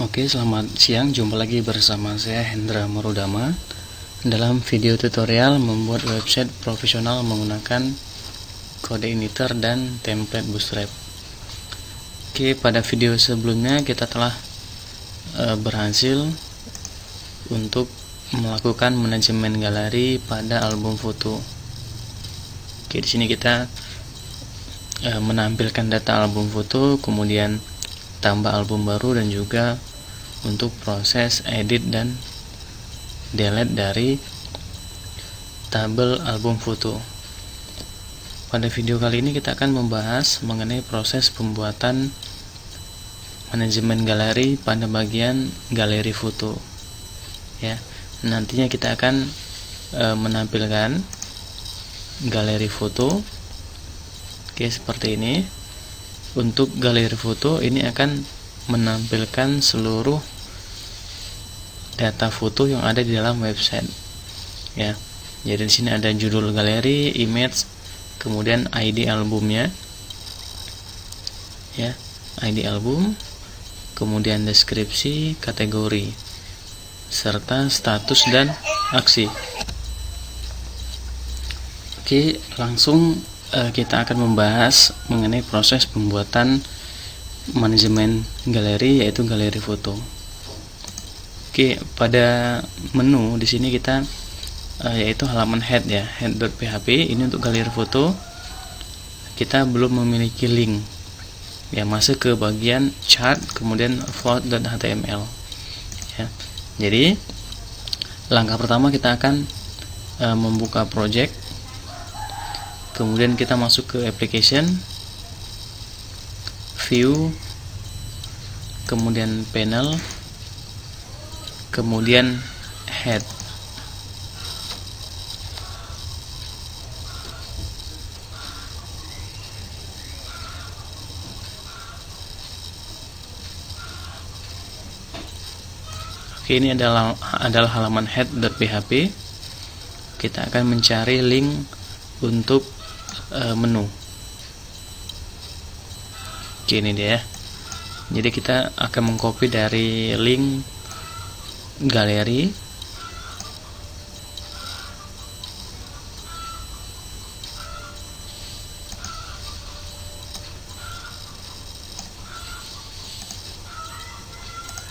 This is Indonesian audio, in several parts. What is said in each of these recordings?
Oke, selamat siang. Jumpa lagi bersama saya Hendra Marudama dalam video tutorial membuat website profesional menggunakan kode initer dan template Bootstrap. Oke, pada video sebelumnya kita telah berhasil untuk melakukan manajemen galeri pada album foto. Oke, di sini kita menampilkan data album foto, kemudian tambah album baru, dan juga untuk proses edit dan delete dari tabel album foto. Pada video kali ini kita akan membahas mengenai proses pembuatan manajemen galeri pada bagian galeri foto. Ya, nantinya kita akan menampilkan galeri foto. Oke, seperti ini. Untuk galeri foto ini akan menampilkan seluruh data foto yang ada di dalam website. Ya. Jadi di sini ada judul galeri, image, kemudian ID albumnya. Ya, ID album, kemudian deskripsi, kategori, serta status dan aksi. Oke, langsung kita akan membahas mengenai proses pembuatan manajemen galeri, yaitu galeri foto. Oke, pada menu di sini kita yaitu halaman head, ya, head.php. Ini untuk galeri foto. Kita belum memiliki link. Ya, masuk ke bagian chart, kemudian float.html. Ya. Jadi langkah pertama kita akan membuka project. Kemudian kita masuk ke application, view, kemudian panel, kemudian head. Oke, ini adalah halaman head.php. Kita akan mencari link untuk menu. Oke, ini dia. Jadi kita akan mengcopy dari link galeri.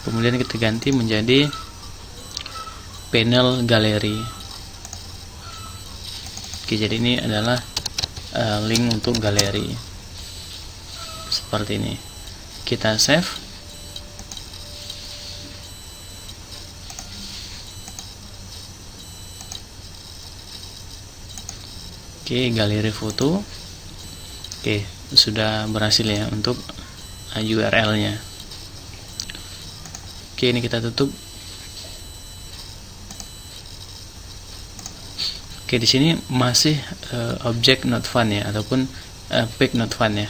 Kemudian kita ganti menjadi panel galeri. Oke, jadi ini adalah link untuk galeri seperti ini. Kita save. Oke, galeri foto. Oke, sudah berhasil ya untuk URL-nya. Oke, ini kita tutup. Oke, di sini masih object not found, ya, ataupun page not found, ya.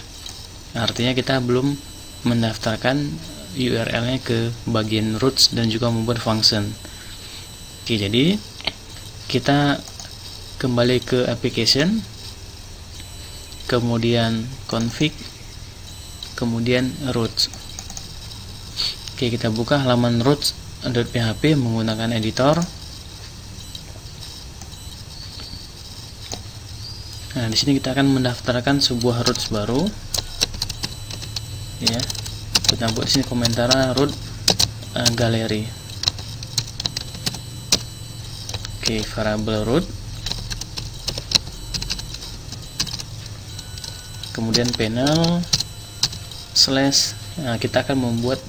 Artinya kita belum mendaftarkan URL-nya ke bagian roots dan juga membuat function. Oke, jadi kita kembali ke application, kemudian config, kemudian roots. Oke, kita buka halaman roots.php menggunakan editor. Nah, di sini kita akan mendaftarkan sebuah roots baru. Ya, kita buat sini komentar root galeri. Oke, variable root, kemudian panel slash. Nah, kita akan membuat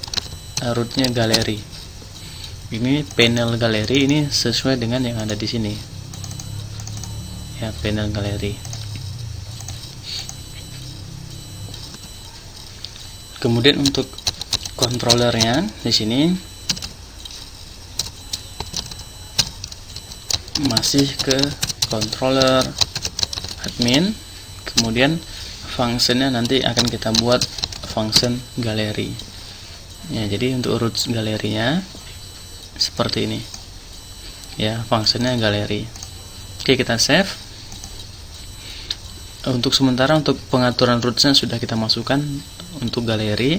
rootnya galeri. Ini panel galeri, ini sesuai dengan yang ada di sini. Ya, panel galeri. Kemudian untuk controllernya di sini masih ke controller admin, kemudian functionnya nanti akan kita buat function galeri. Ya, jadi untuk roots galerinya seperti ini. Ya, functionnya galeri. Oke, kita save. Untuk sementara untuk pengaturan rootsnya sudah kita masukkan untuk galeri.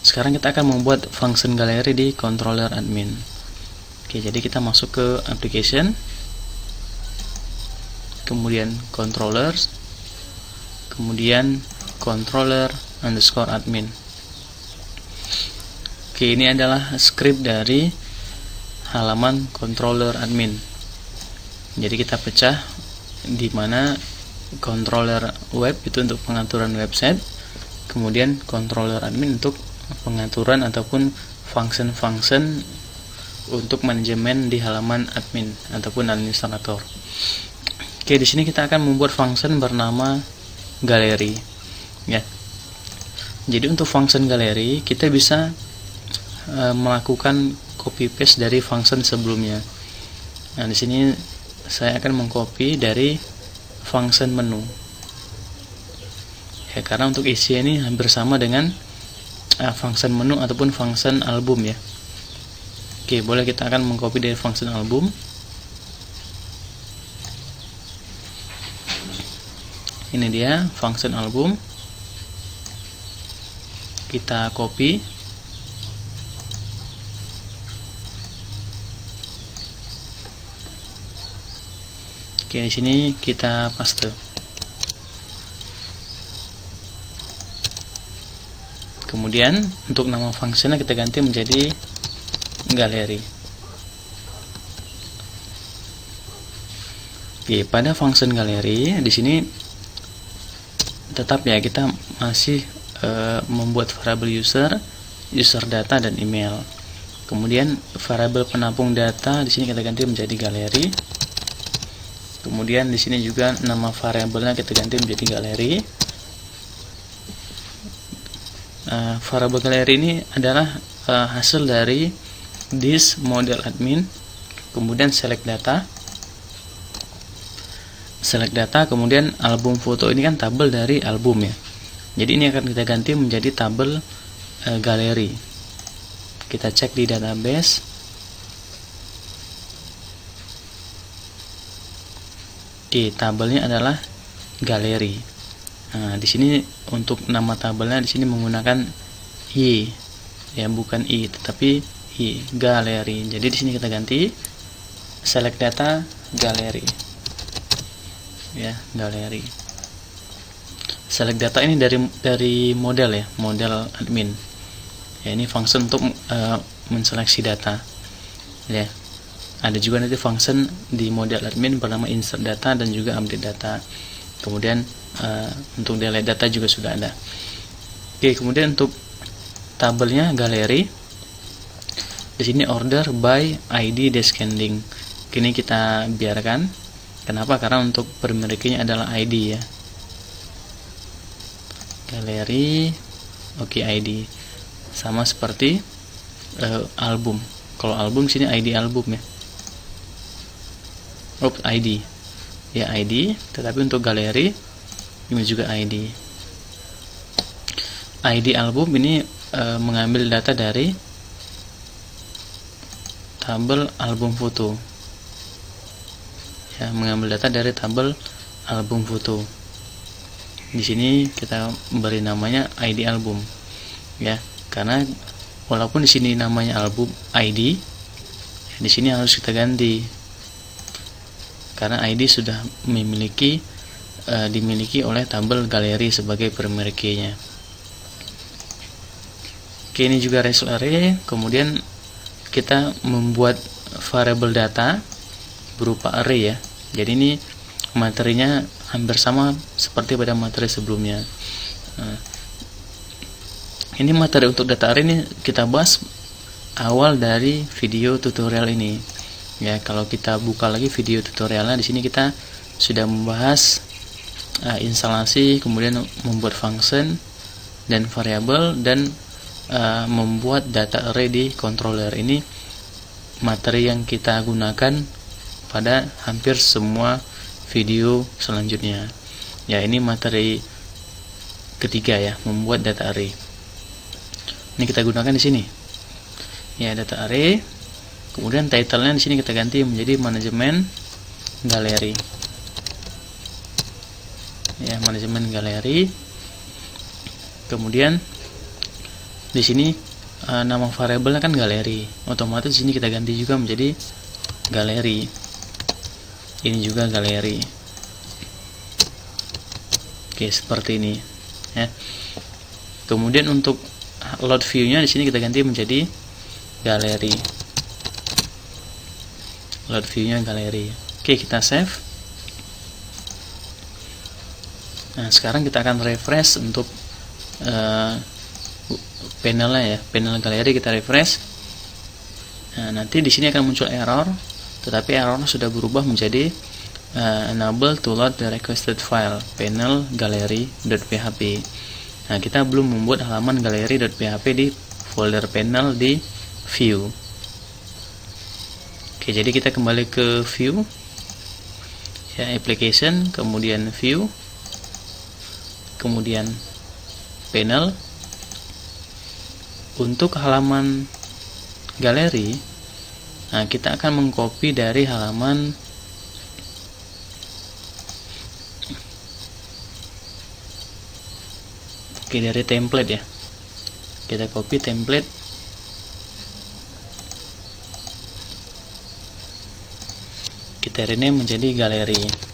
sekarang kita akan membuat function galeri di controller admin. Oke, jadi kita masuk ke application, kemudian controllers, kemudian controller underscore admin. Oke, ini adalah script dari halaman controller admin. Jadi kita pecah, di mana controller web itu untuk pengaturan website, kemudian controller admin untuk pengaturan ataupun function-function untuk manajemen di halaman admin ataupun administrator. Oke, di sini kita akan membuat function bernama galeri, ya. Jadi untuk function galeri kita bisa melakukan copy paste dari function sebelumnya. Nah, di sini saya akan mengcopy dari function menu. Ya, karena untuk isi ini hampir sama dengan function menu ataupun function album, ya. Oke, boleh kita akan mengcopy dari function album. Ini dia function album. Kita copy. Oke, di sini kita paste. Kemudian untuk nama fungsinya kita ganti menjadi galeri. Oke, pada function galeri di sini tetap ya kita masih membuat variabel user data dan email. Kemudian variabel penampung data di sini kita ganti menjadi galeri. Kemudian di sini juga nama variabelnya kita ganti menjadi galeri. Variabel galeri ini adalah hasil dari this model admin, kemudian select data, kemudian album foto ini kan tabel dari album, ya. Jadi ini akan kita ganti menjadi tabel galeri. Kita cek di database. Oke, tabelnya adalah galeri. Nah, di sini untuk nama tabelnya di sini menggunakan i, ya, bukan i, tetapi i, galeri. Jadi di sini kita ganti select data galeri, ya, galeri. Select data ini dari model, ya, model admin. Ya, ini function untuk menseleksi data, ya. Ada juga nanti function di model admin bernama insert data dan juga update data. Kemudian untuk delete data juga sudah ada. Oke, kemudian untuk tabelnya galeri. Di sini order by ID descending. Kini kita biarkan. Kenapa? Karena untuk pemeriknya adalah ID, ya. Galeri, oke, ID. Sama seperti album. Kalau album sini ID album, ya. ID, ya, ID, tetapi untuk galeri ini juga ID. ID album ini mengambil data dari tabel album foto, ya, mengambil data dari tabel album foto. Di sini kita beri namanya ID album, ya, karena walaupun di sini namanya album ID, ya, di sini harus kita ganti. Karena ID sudah dimiliki oleh tabel galeri sebagai pemeriknya. Oke, ini juga result array. Kemudian kita membuat variabel data berupa array, ya. Jadi ini materinya hampir sama seperti pada materi sebelumnya. Ini materi untuk data array ini kita bahas awal dari video tutorial ini. Ya, kalau kita buka lagi video tutorialnya, di sini kita sudah membahas instalasi, kemudian membuat function dan variabel, dan membuat data array di controller. Ini materi yang kita gunakan pada hampir semua video selanjutnya. Ya, ini materi ketiga, ya, membuat data array. Ini kita gunakan di sini. Ya, data array. Kemudian title-nya di sini kita ganti menjadi manajemen galeri. Ya, manajemen galeri. Kemudian di sini nama variabelnya kan galeri, otomatis sini kita ganti juga menjadi galeri. Ini juga galeri. Oke, seperti ini ya. Kemudian untuk load view-nya di sini kita ganti menjadi galeri. Load view-nya galeri. Oke, kita save. Nah, sekarang kita akan refresh untuk panelnya ya, panel galeri kita refresh. Nah, nanti di sini akan muncul error, tetapi errornya sudah berubah menjadi enable to load the requested file panel gallery.php. Nah, kita belum membuat halaman gallery.php di folder panel di view. Oke, jadi kita kembali ke view ya, application, kemudian view, kemudian panel. Untuk halaman galeri, nah kita akan mengcopy dari halaman dari template ya. Kita copy template, kita rename menjadi galeri.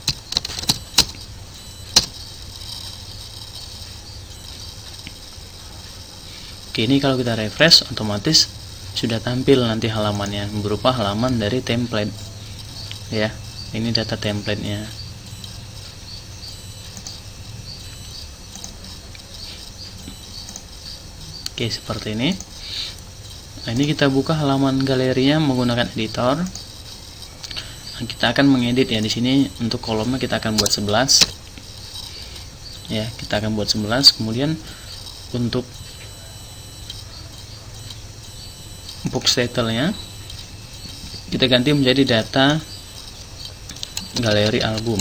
Oke, ini kalau kita refresh otomatis sudah tampil nanti halamannya berupa halaman dari template ya. Ini data templatenya. Oke, seperti ini. Nah, ini kita buka halaman galerinya menggunakan editor. Nah, kita akan mengedit ya. Di sini untuk kolomnya kita akan buat 11 ya, kita akan buat 11. Kemudian untuk box title-nya kita ganti menjadi data galeri album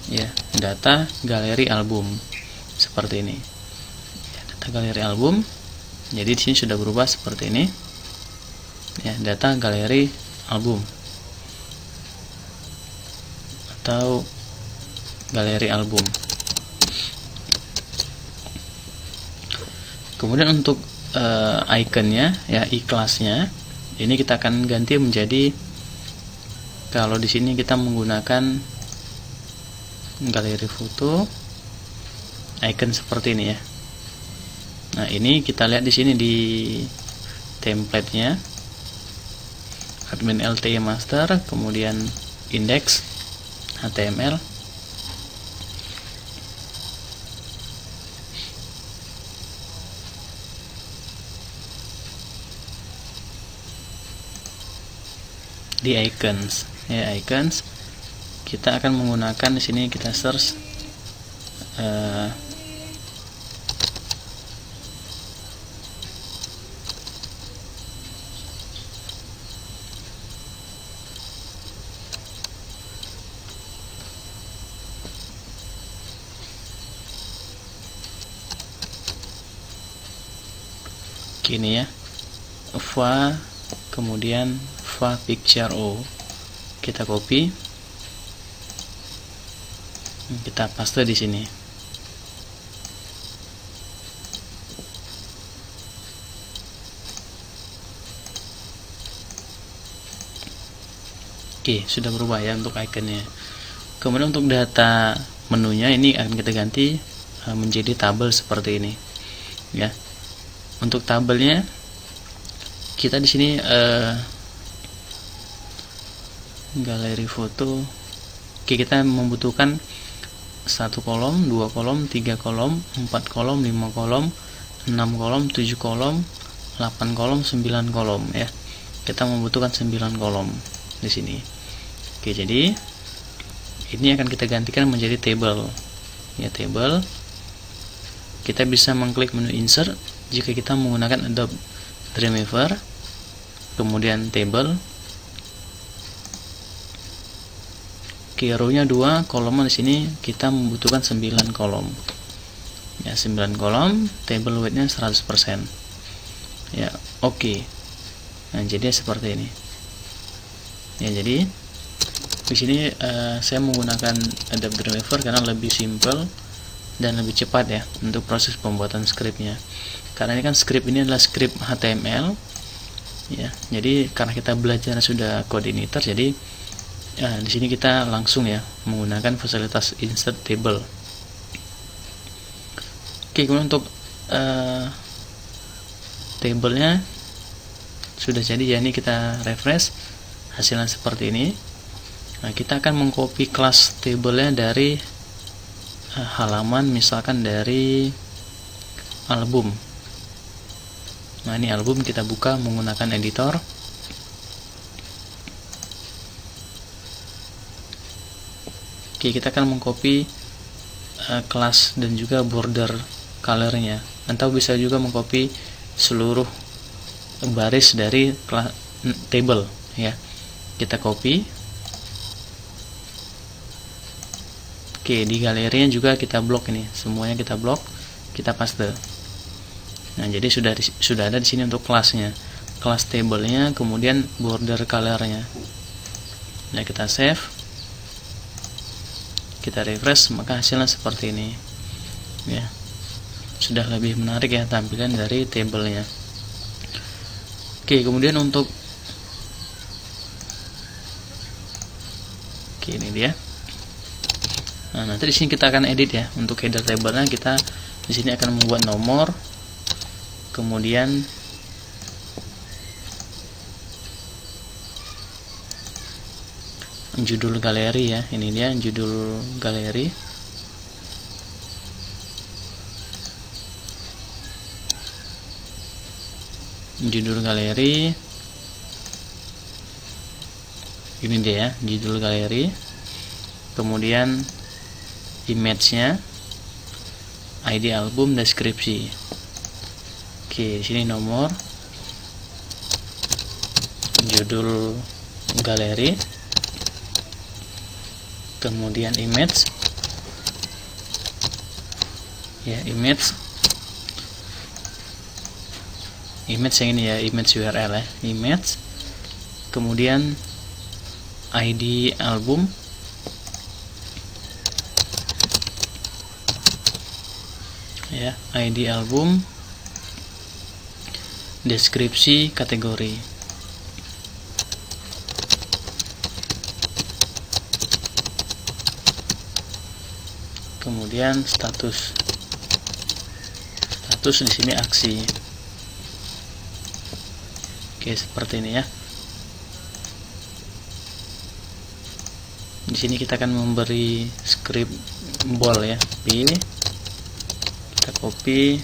ya, data galeri album seperti ini ya, data galeri album. Jadi di sini sudah berubah seperti ini ya, data galeri album atau galeri album. Kemudian untuk ikonnya ya, ikhlasnya ini kita akan ganti menjadi, kalau di sini kita menggunakan galeri foto, icon seperti ini ya. Nah, ini kita lihat di sini di template-nya admin LT master, kemudian index HTML. Di icons ya, icons kita akan menggunakan di sini, kita search gini ya, va, kemudian va picture o, kita copy, kita paste di sini. Oke, sudah berubah ya untuk ikonnya. Kemudian untuk data menunya ini akan kita ganti menjadi tabel seperti ini ya. Untuk tabelnya kita di sini galeri foto. Oke, kita membutuhkan 1 kolom, 2 kolom, 3 kolom, 4 kolom, 5 kolom, 6 kolom, 7 kolom, 8 kolom, 9 kolom ya. Kita membutuhkan 9 kolom di sini. Oke, jadi ini akan kita gantikan menjadi table. Ya, table. Kita bisa mengklik menu insert jika kita menggunakan Adobe Dreamweaver. Kemudian table. Oke, row-nya 2, kolomnya di sini kita membutuhkan 9 kolom. Ya, 9 kolom, table weight-nya 100%. Ya, oke. Nah, jadi seperti ini. Ya, jadi di sini saya menggunakan Adobe Dreamweaver karena lebih simple dan lebih cepat ya untuk proses pembuatan skripnya. Karena ini kan skrip ini adalah skrip HTML ya. Jadi karena kita belajar sudah coordinator, jadi di sini kita langsung ya menggunakan fasilitas insert table. Oke, kemudian untuk tabelnya sudah jadi ya, ini kita refresh, hasilnya seperti ini. Nah, kita akan mengcopy kelas tabelnya dari halaman, misalkan dari album. Nah, ini album, kita buka menggunakan editor. Oke, kita akan mengcopy kelas dan juga border colornya, atau bisa juga mengcopy seluruh baris dari table ya. Kita copy. Oke, di galerinya juga kita blok, ini semuanya kita blok, kita paste. Nah, jadi sudah ada di sini untuk kelasnya, kelas tablenya, kemudian border colornya. Nah, kita save, kita refresh, maka hasilnya seperti ini ya. Sudah lebih menarik ya tampilan dari tabelnya. Oke, kemudian untuk ini dia. Nah, nanti di sini kita akan edit ya. Untuk header tabelnya kita di sini akan membuat nomor, kemudian judul galeri ya. Ini dia judul galeri. Judul galeri. Ini dia ya, judul galeri. Kemudian image-nya, ID album, deskripsi. Oke, di sini nomor, judul galeri, kemudian image ya, image yang ini ya, image URL ya, image, kemudian ID album, ya, ID album, deskripsi, kategori. Kemudian status di sini aksi. Oke, seperti ini ya. Di sini kita akan memberi script bold ya, kita copy,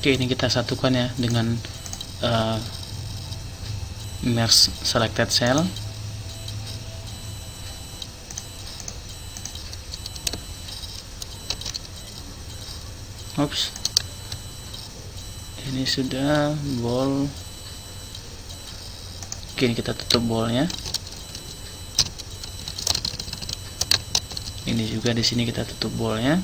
oke, ini kita satukan ya dengan merge selected cell. Oops, ini sudah bold. Oke, ini kita tutup boldnya. Ini juga di sini kita tutup boldnya.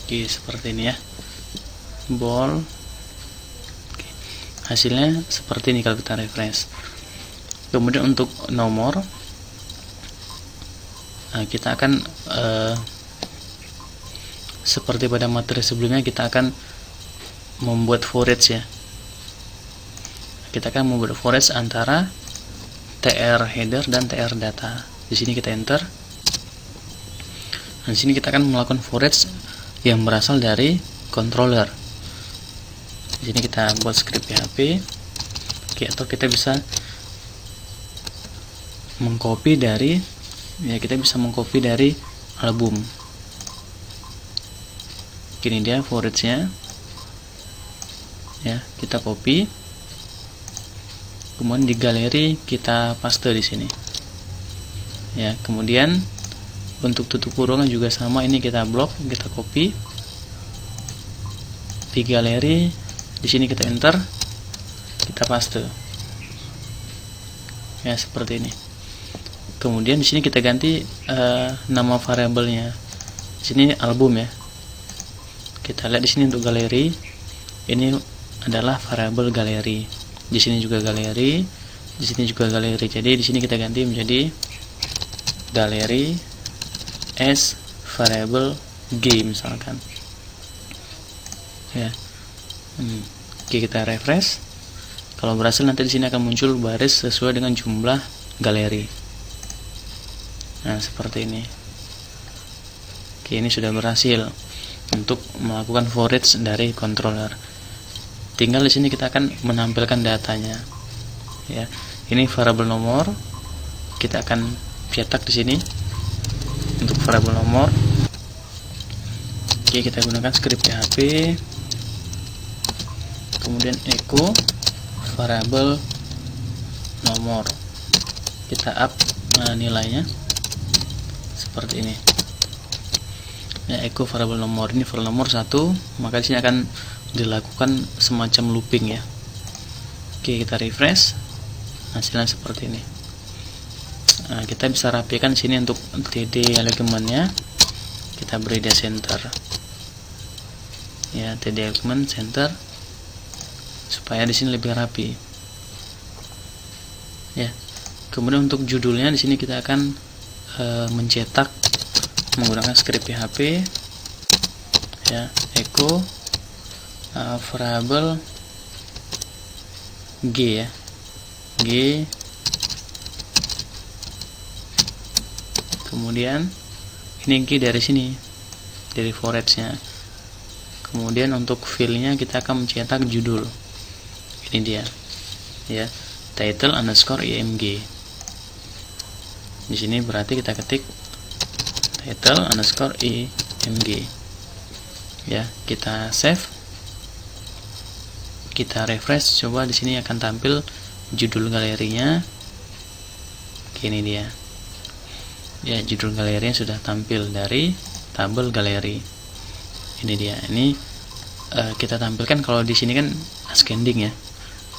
Oke, seperti ini ya, bold. Oke, hasilnya seperti ini kalau kita refresh. Kemudian untuk nomor, kita akan seperti pada materi sebelumnya, kita akan membuat forage ya. Kita akan membuat forage antara tr header dan tr data. Di sini kita enter. Nah, di sini kita akan melakukan forage yang berasal dari controller. Di sini kita buat script PHP. Oke, atau kita bisa mengcopy dari album. Ini dia forage-nya. Ya, kita copy. Kemudian di galeri kita paste di sini. Ya, kemudian untuk tutup kurungan juga sama, ini kita blok, kita copy. Di galeri di sini kita enter, kita paste. Ya, seperti ini. Kemudian di sini kita ganti nama variabelnya. Di sini album ya. Kita lihat di sini untuk galeri, ini adalah variabel galeri. Di sini juga galeri, di sini juga galeri. Jadi di sini kita ganti menjadi galeri as variable g misalkan. Ya. Oke, kita refresh. Kalau berhasil nanti di sini akan muncul baris sesuai dengan jumlah galeri. Nah, seperti ini. Oke, ini sudah berhasil untuk melakukan forage dari controller. Tinggal di sini kita akan menampilkan datanya. Ya, ini variabel nomor. Kita akan cetak di sini untuk variabel nomor. Oke, kita gunakan script PHP. Kemudian echo variabel nomor. Kita up nilainya seperti ini. Ya, echo variabel nomor, ini variabel nomor 1, maka di sini akan dilakukan semacam looping ya. Oke, kita refresh, hasilnya seperti ini. Nah, kita bisa rapikan sini untuk TD elemennya, kita beri dia center ya, TD element center, supaya di sini lebih rapi ya. Kemudian untuk judulnya di sini kita akan mencetak menggunakan script PHP ya, echo variabel g ya, g. Kemudian ini g dari sini, dari forage nya. Kemudian untuk filenya kita akan mencetak judul. Ini dia ya, title underscore img. Di sini berarti kita ketik title underscore img ya. Kita save, kita refresh, coba di sini akan tampil judul galerinya. Oke, ini dia ya, judul galerinya sudah tampil dari tabel galeri. Ini dia. Ini kita tampilkan kalau di sini kan ascending ya.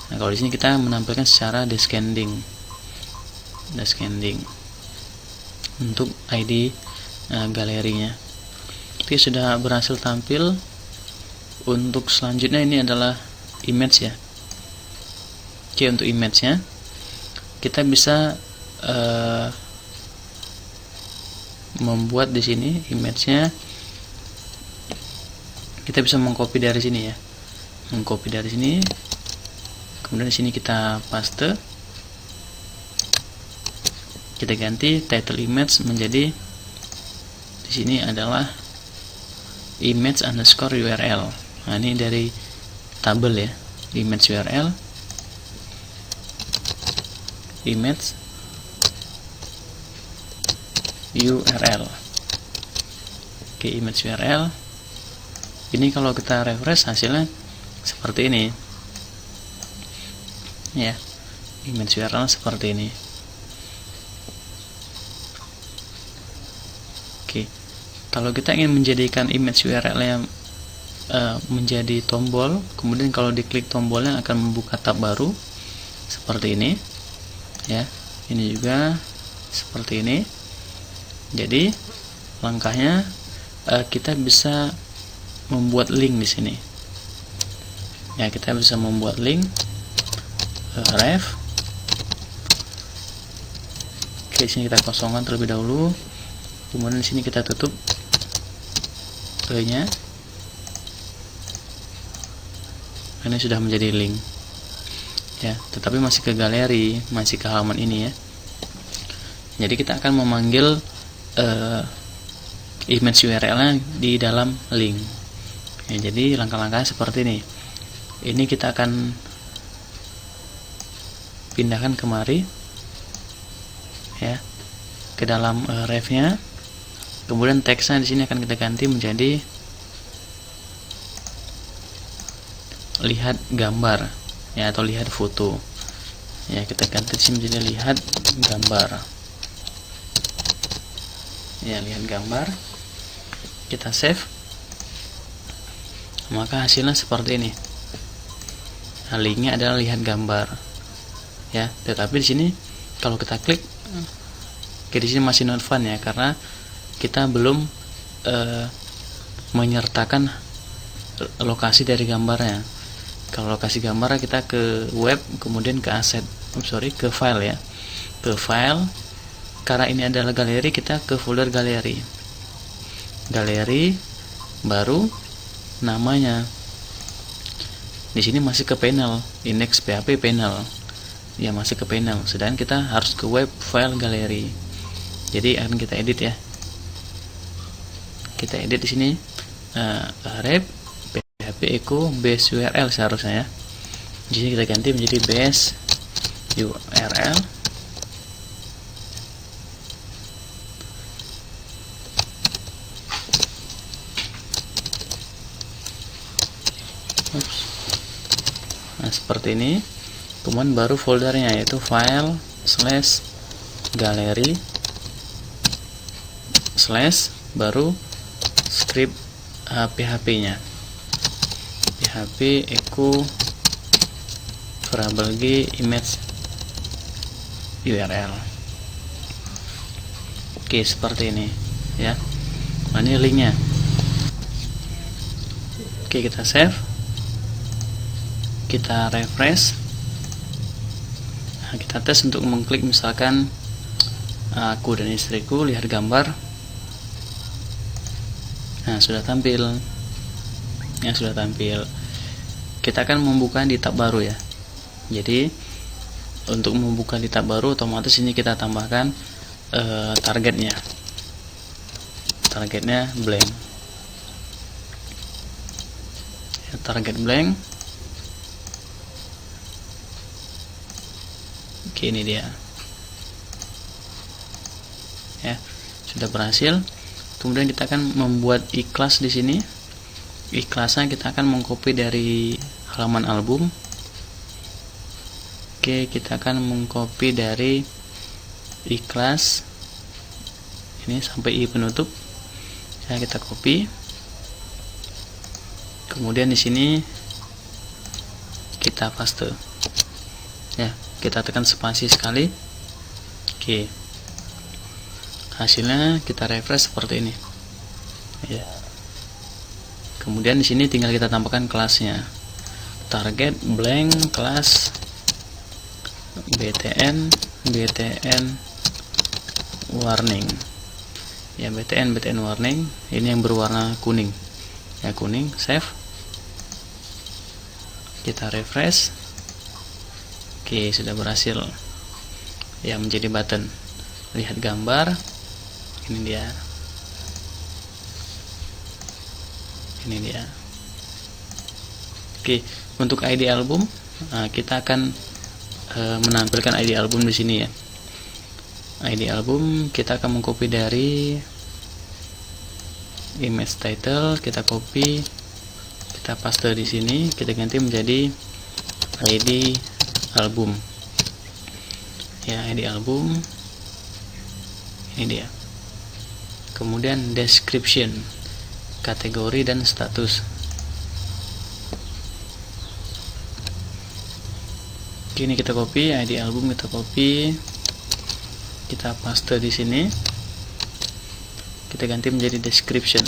Nah, kalau di sini kita menampilkan secara descending untuk ID galerinya. Oke, sudah berhasil tampil. Untuk selanjutnya ini adalah image ya. Oke, untuk image-nya kita bisa membuat di sini image-nya, kita bisa mengcopy dari sini ya, mengcopy dari sini, kemudian di sini kita paste, kita ganti title image menjadi, di sini adalah image underscore URL. Nah, ini dari tabel ya, image URL, image URL. Oke, image URL. Ini kalau kita refresh hasilnya seperti ini ya, image URL seperti ini. Oke, kalau kita ingin menjadikan image URL yang menjadi tombol, kemudian kalau diklik tombolnya akan membuka tab baru seperti ini ya. Ini juga seperti ini. Jadi langkahnya kita bisa membuat link di sini ya, kita bisa membuat link ref. Oke, sini kita kosongkan terlebih dahulu, kemudian di sini kita tutup nya. Ini sudah menjadi link ya, tetapi masih ke galeri, masih ke halaman ini ya. Jadi kita akan memanggil image URL-nya di dalam link. Ya, jadi langkah-langkah seperti ini. Ini kita akan pindahkan kemari ya, ke dalam ref-nya. Kemudian teksnya di sini akan kita ganti menjadi lihat gambar ya, atau lihat foto ya. Kita ganti di sini menjadi lihat gambar ya, lihat gambar. Kita save, maka hasilnya seperti ini. Nah, linknya adalah lihat gambar ya. Tetapi di sini kalau kita klik, di sini masih not found ya, karena kita belum menyertakan lokasi dari gambarnya. Kalau lokasi gambar kita ke web, kemudian ke aset, ke file ya, ke file. Karena ini adalah galeri, kita ke folder galeri, baru namanya. Di sini masih ke panel, index PHP panel ya, masih ke panel. Sedangkan kita harus ke web file galeri. Jadi akan kita edit ya. Kita edit di sini ref PHP echo base URL seharusnya ya. Di sini kita ganti menjadi base URL. Nah, seperti ini. Kemudian baru foldernya, yaitu file /galeri/ baru script PHP-nya, PHP echo variable g image URL. Oke, seperti ini ya. Nah, ini linknya. Oke, kita save, kita refresh. Nah, kita tes untuk mengklik misalkan aku dan istriku lihat gambar. Nah, sudah tampil ya, sudah tampil. Kita akan membuka di tab baru ya. Jadi untuk membuka di tab baru, otomatis ini kita tambahkan targetnya blank ya, target blank. Oke, ini dia ya, sudah berhasil. Kemudian kita akan membuat ikhlas di sini. Ikhlasnya kita akan mengcopy dari halaman album. Oke, kita akan mengcopy dari ikhlas ini sampai i penutup. Ya, kita copy. Kemudian di sini kita paste. Ya, kita tekan spasi sekali. Oke. Hasilnya kita refresh seperti ini ya. Kemudian di sini tinggal kita tambahkan kelasnya, target blank kelas btn warning ya, btn warning. Ini yang berwarna kuning ya, kuning. Save, kita refresh. Oke, sudah berhasil ya, menjadi button lihat gambar. Ini dia. Oke, untuk ID album, kita akan menampilkan ID album di sini ya. ID album kita akan mengcopy dari image title, kita copy, kita paste di sini, kita ganti menjadi ID album ya, ID album. Ini dia. Kemudian description, kategori dan status. Ini kita copy ID album, kita copy, kita paste di sini, kita ganti menjadi description.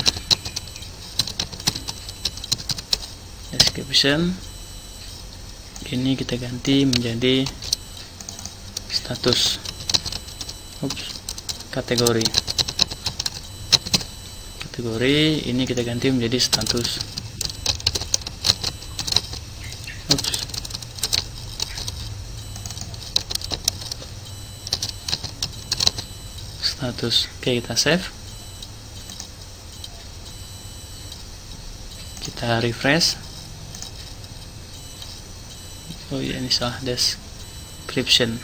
Ini kita ganti menjadi status. Kategori ini kita ganti menjadi status. Oke, kita save. kita refresh. Oh ya, ini salah, description.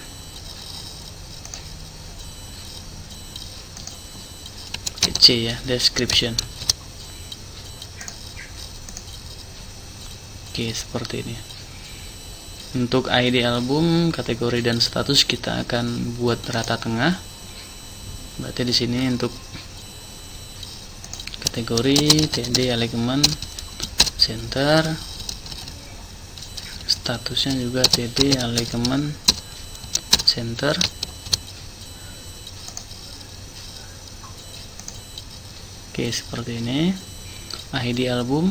C ya, description. Oke, seperti ini. Untuk ID album, kategori dan status kita akan buat rata tengah. Berarti di sini untuk kategori TD alignment center, statusnya juga TD alignment center. Oke, seperti ini. ID album,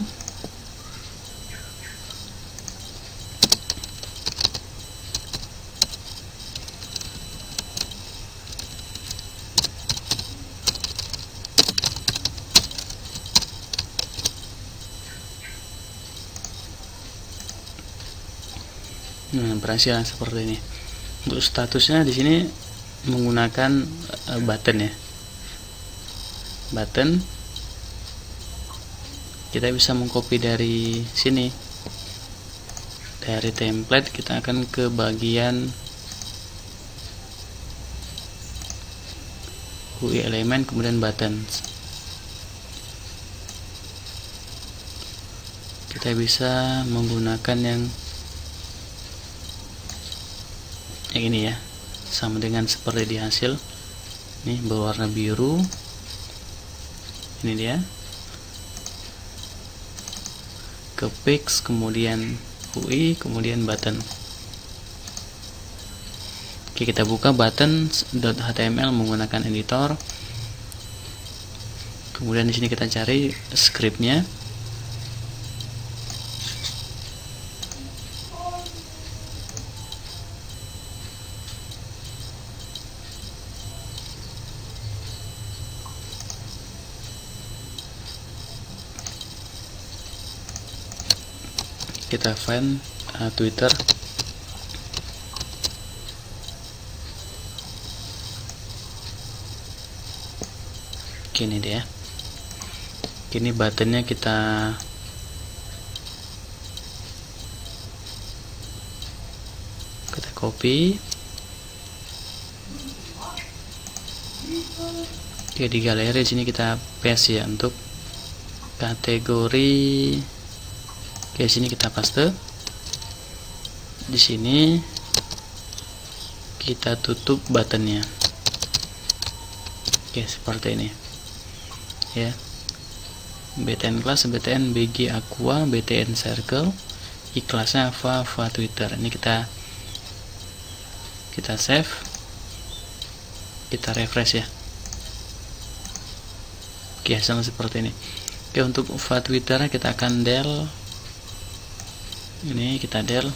berhasil seperti ini. Untuk statusnya di sini menggunakan button ya. Button kita bisa mengcopy dari sini. Dari template kita akan ke bagian UI element, kemudian buttons. Kita bisa menggunakan yang ini ya, sama dengan seperti di hasil. Ini berwarna biru. Ini dia. Ke pix, kemudian UI, kemudian button. Oke, kita buka button.html menggunakan editor. Kemudian di sini kita cari scriptnya. Kita find Twitter. Ini dia. Ini buttonnya kita copy. Oke, di galeri sini kita paste ya untuk kategori. Oke, sini kita paste. Di sini kita tutup buttonnya. Oke, seperti ini. Ya. BTN class, BTN BG Aqua, BTN circle, kelasnya Ava Twitter. Ini kita save. Kita refresh ya. Oke, hasilnya seperti ini. Oke, untuk Twitter kita akan del. Ini kita del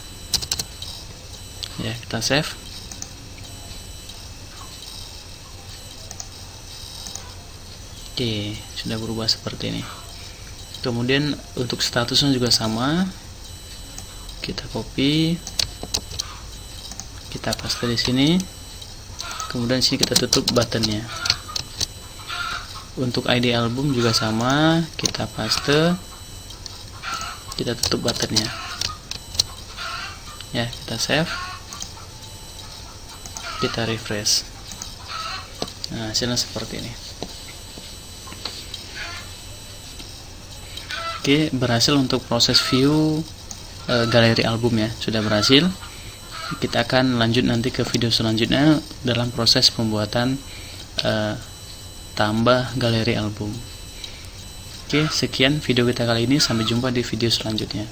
ya, kita save. Oke, sudah berubah seperti ini. Kemudian untuk statusnya juga sama, kita copy, kita paste di sini, kemudian sini kita tutup buttonnya. Untuk ID album juga sama, kita paste, kita tutup buttonnya. Ya, kita save, kita refresh. Nah, hasilnya seperti ini. Oke, berhasil untuk proses view galeri album ya, sudah berhasil. Kita akan lanjut nanti ke video selanjutnya dalam proses pembuatan tambah galeri album. Oke, sekian video kita kali ini, sampai jumpa di video selanjutnya.